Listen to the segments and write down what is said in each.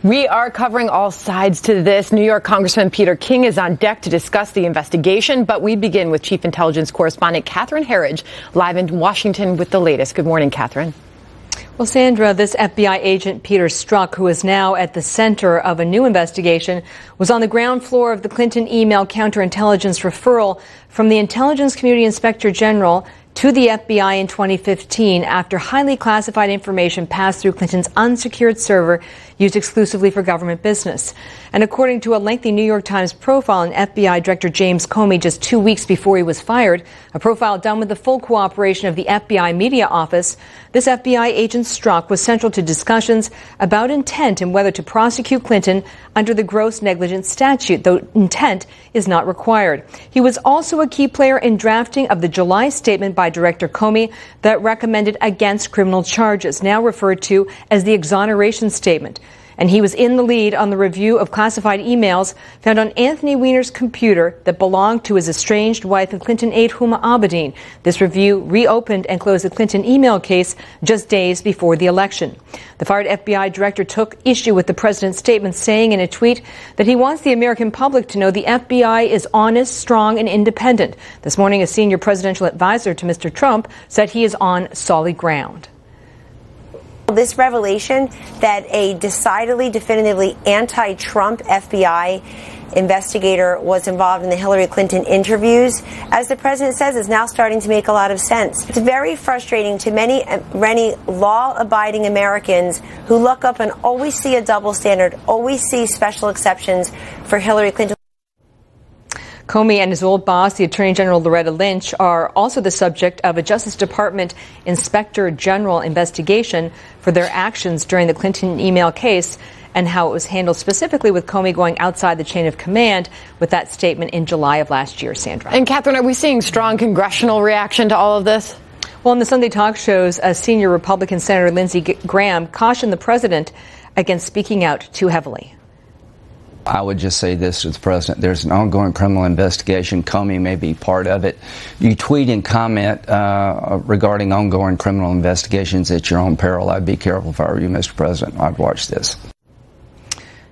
We are covering all sides to this. New York Congressman Peter King is on deck to discuss the investigation, but we begin with Chief Intelligence Correspondent Catherine Herridge live in Washington with the latest. Good morning, Catherine. Well, Sandra, this FBI agent, Peter Strzok, who is now at the center of a new investigation, was on the ground floor of the Clinton email counterintelligence referral from the Intelligence Community Inspector General to the FBI in 2015 after highly classified information passed through Clinton's unsecured server used exclusively for government business. And according to a lengthy New York Times profile on FBI Director James Comey just 2 weeks before he was fired, a profile done with the full cooperation of the FBI media office, this FBI agent Strzok was central to discussions about intent and whether to prosecute Clinton under the gross negligence statute, though intent is not required. He was also a key player in drafting of the July statement by Director Comey that recommended against criminal charges, now referred to as the exoneration statement. And he was in the lead on the review of classified emails found on Anthony Weiner's computer that belonged to his estranged wife and Clinton aide Huma Abedin. This review reopened and closed the Clinton email case just days before the election. The fired FBI director took issue with the president's statement, saying in a tweet that he wants the American public to know the FBI is honest, strong, and independent. This morning, a senior presidential advisor to Mr. Trump said he is on solid ground. This revelation that a decidedly, definitively anti-Trump FBI investigator was involved in the Hillary Clinton interviews, as the president says, is now starting to make a lot of sense. It's very frustrating to many law-abiding Americans who look up and always see a double standard, always see special exceptions for Hillary Clinton. Comey and his old boss, the Attorney General Loretta Lynch, are also the subject of a Justice Department Inspector General investigation for their actions during the Clinton email case and how it was handled, specifically with Comey going outside the chain of command with that statement in July of last year, Sandra. And Catherine, are we seeing strong congressional reaction to all of this? Well, in the Sunday talk shows, a senior Republican Senator Lindsey Graham cautioned the president against speaking out too heavily. I would just say this to the president. There's an ongoing criminal investigation. Comey may be part of it. You tweet and comment regarding ongoing criminal investigations at your own peril. I'd be careful if I were you, Mr. President. I'd watch this.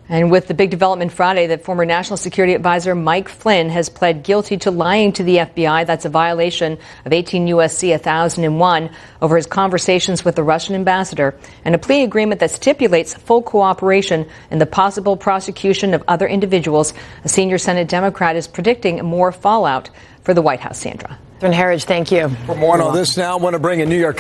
And with the big development Friday that former National Security Advisor Mike Flynn has pled guilty to lying to the FBI. That's a violation of 18 U.S.C. 1001 over his conversations with the Russian ambassador, and a plea agreement that stipulates full cooperation in the possible prosecution of other individuals. A senior Senate Democrat is predicting more fallout for the White House, Sandra. Catherine Herridge, thank you. For more on this now, I want to bring in New York